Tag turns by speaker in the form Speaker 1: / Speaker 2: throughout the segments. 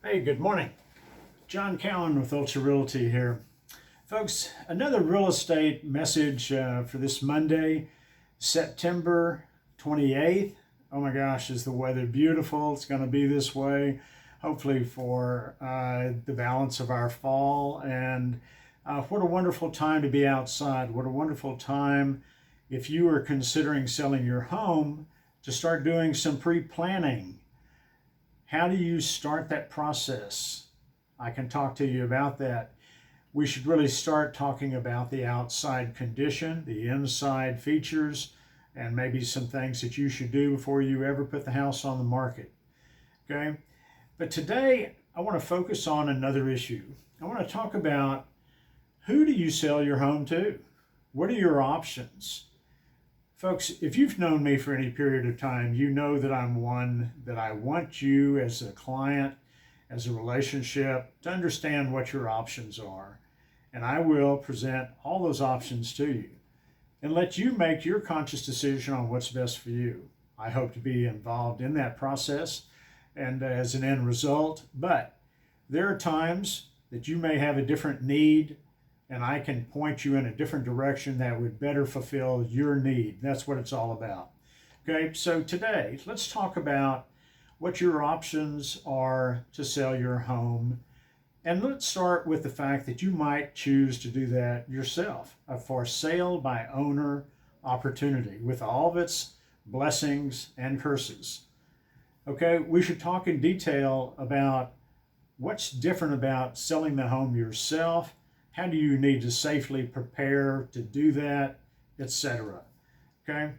Speaker 1: Hey, good morning. John Cowan with Ultra Realty here. Folks, another real estate message for this Monday, September 28th. Oh my gosh, is the weather beautiful? It's going to be this way, hopefully, for the balance of our fall. And what a wonderful time to be outside. What a wonderful time if you are considering selling your home to start doing some pre planning. How do you start that process? I can talk to you about that. We should really start talking about the outside condition, the inside features, and maybe some things that you should do before you ever put the house on the market. Okay? But today, I want to focus on another issue. I want to talk about who do you sell your home to? What are your options? Folks, if you've known me for any period of time, you know that I'm one that I want you as a client, as a relationship, to understand what your options are. And I will present all those options to you and let you make your conscious decision on what's best for you. I hope to be involved in that process and as an end result, but there are times that you may have a different need and I can point you in a different direction that would better fulfill your need. That's what it's all about. Okay, so today, let's talk about what your options are to sell your home. And let's start with the fact that you might choose to do that yourself, a for sale by owner opportunity with all of its blessings and curses. Okay, we should talk in detail about what's different about selling the home yourself. How do you need to safely prepare to do that, etc. Okay?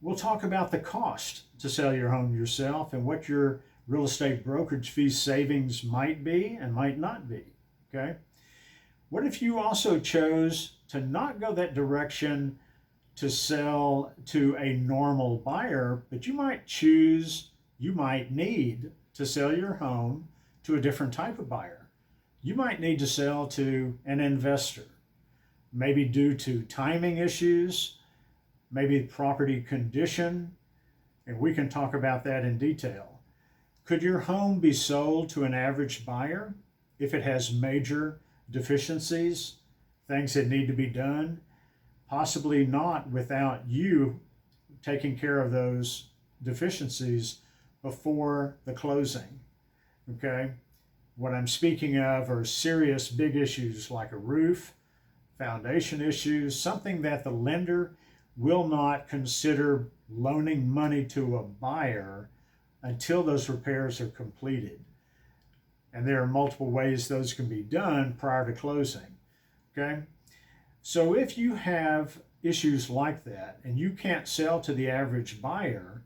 Speaker 1: We'll talk about the cost to sell your home yourself and what your real estate brokerage fee savings might be and might not be. Okay? What if you also chose to not go that direction to sell to a normal buyer, but you might need to sell your home to a different type of buyer? You might need to sell to an investor, maybe due to timing issues, maybe property condition, and we can talk about that in detail. Could your home be sold to an average buyer if it has major deficiencies, things that need to be done? Possibly not without you taking care of those deficiencies before the closing. Okay? What I'm speaking of are serious big issues like a roof, foundation issues, something that the lender will not consider loaning money to a buyer until those repairs are completed. And there are multiple ways those can be done prior to closing. Okay? So if you have issues like that and you can't sell to the average buyer,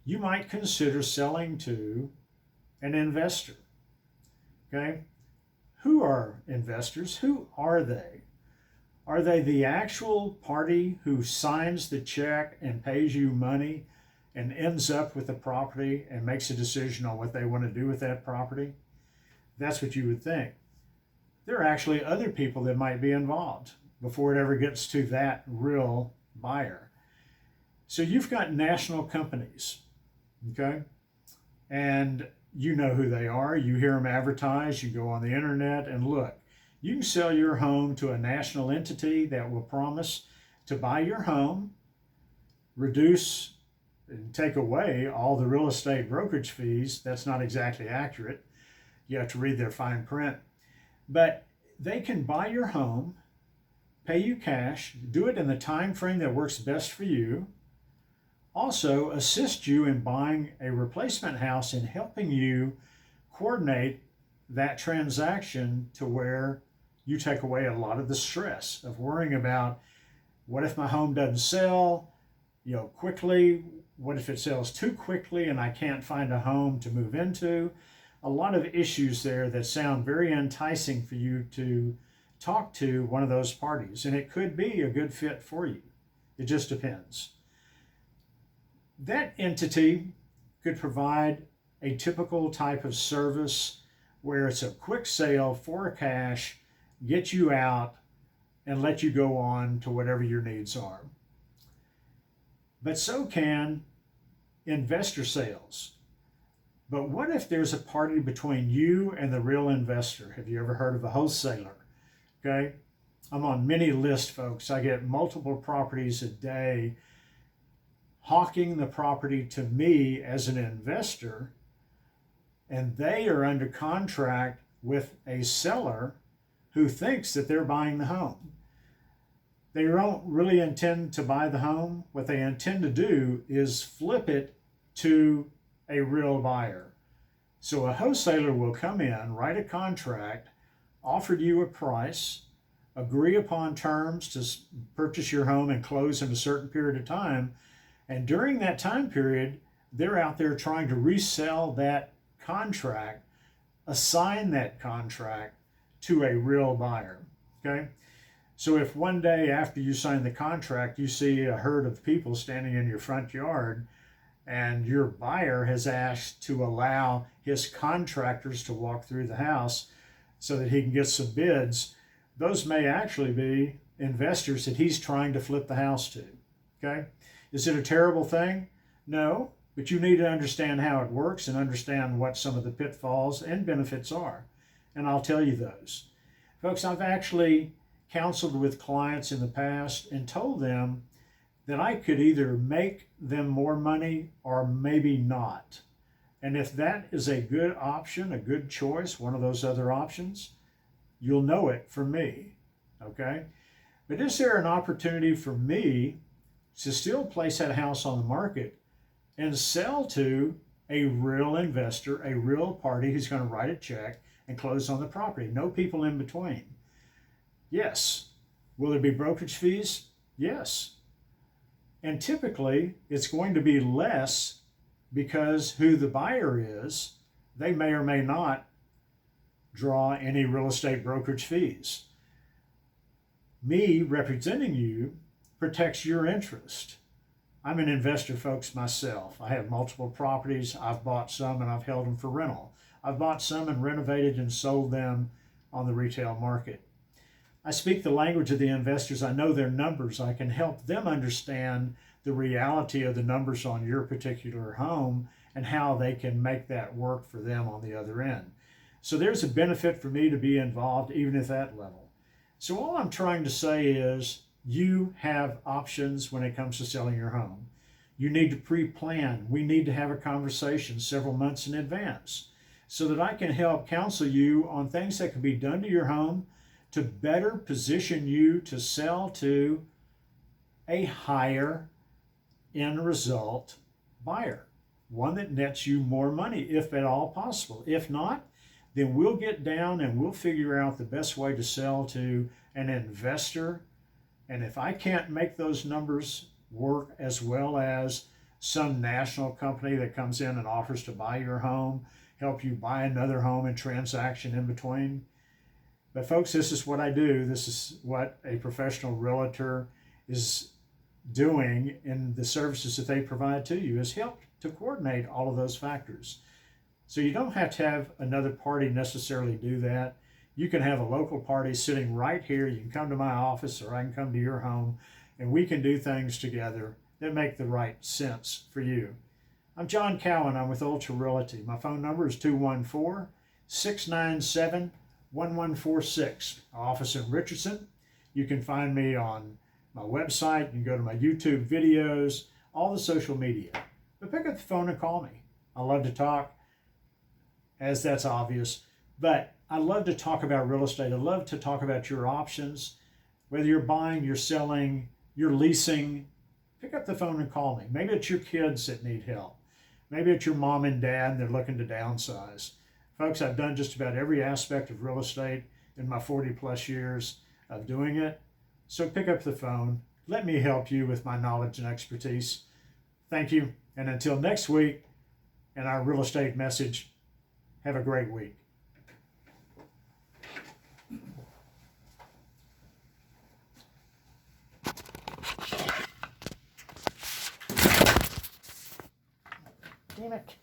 Speaker 1: you might consider selling to an investor. Okay? Who are investors? Who are they? Are they the actual party who signs the check and pays you money and ends up with the property and makes a decision on what they want to do with that property? That's what you would think. There are actually other people that might be involved before it ever gets to that real buyer. So you've got national companies, okay? And you know who they are. You hear them advertised. You go on the internet and look. You can sell your home to a national entity that will promise to buy your home, reduce and take away all the real estate brokerage fees. That's not exactly accurate. You have to read their fine print. But they can buy your home, pay you cash, do it in the time frame that works best for you, also assist you in buying a replacement house and helping you coordinate that transaction to where you take away a lot of the stress of worrying about what if my home doesn't sell, quickly, what if it sells too quickly and I can't find a home to move into? A lot of issues there that sound very enticing for you to talk to one of those parties, and it could be a good fit for you. It just depends. That entity could provide a typical type of service where it's a quick sale for cash, get you out, and let you go on to whatever your needs are. But so can investor sales. But what if there's a party between you and the real investor? Have you ever heard of a wholesaler? Okay. I'm on many lists, folks. I get multiple properties a day hawking the property to me as an investor, and they are under contract with a seller who thinks that they're buying the home. They don't really intend to buy the home. What they intend to do is flip it to a real buyer. So a wholesaler will come in, write a contract, offer you a price, agree upon terms to purchase your home and close in a certain period of time. And during that time period, they're out there trying to resell that contract, assign that contract to a real buyer. Okay? So if one day after you sign the contract, you see a herd of people standing in your front yard and your buyer has asked to allow his contractors to walk through the house so that he can get some bids, those may actually be investors that he's trying to flip the house to. Okay? Is it a terrible thing? No, but you need to understand how it works and understand what some of the pitfalls and benefits are. And I'll tell you those. Folks, I've actually counseled with clients in the past and told them that I could either make them more money or maybe not. And if that is a good option, a good choice, one of those other options, you'll know it from me, okay? But is there an opportunity for me to still place that house on the market and sell to a real investor, a real party who's going to write a check and close on the property? No people in between. Yes. Will there be brokerage fees? Yes. And typically, it's going to be less because who the buyer is, they may or may not draw any real estate brokerage fees. Me representing you protects your interest. I'm an investor, folks, myself. I have multiple properties. I've bought some and I've held them for rental. I've bought some and renovated and sold them on the retail market. I speak the language of the investors. I know their numbers. I can help them understand the reality of the numbers on your particular home and how they can make that work for them on the other end. So there's a benefit for me to be involved even at that level. So all I'm trying to say is you have options when it comes to selling your home. You need to pre-plan. We need to have a conversation several months in advance so that I can help counsel you on things that can be done to your home to better position you to sell to a higher end result buyer, one that nets you more money if at all possible. If not, then we'll get down and we'll figure out the best way to sell to an investor. And if I can't make those numbers work as well as some national company that comes in and offers to buy your home, help you buy another home and transaction in between. But folks, this is what I do. This is what a professional realtor is doing in the services that they provide to you, is help to coordinate all of those factors. So you don't have to have another party necessarily do that. You can have a local party sitting right here. You can come to my office or I can come to your home and we can do things together that make the right sense for you. I'm John Cowan. I'm with Ultra Realty. My phone number is 214-697-1146. Office in Richardson. You can find me on my website. You can go to my YouTube videos, all the social media. But pick up the phone and call me. I love to talk, as that's obvious, but I love to talk about real estate. I love to talk about your options, whether you're buying, you're selling, you're leasing. Pick up the phone and call me. Maybe it's your kids that need help. Maybe it's your mom and dad and they're looking to downsize. Folks, I've done just about every aspect of real estate in my 40 plus years of doing it. So pick up the phone. Let me help you with my knowledge and expertise. Thank you. And until next week and our real estate message, have a great week. Damn it.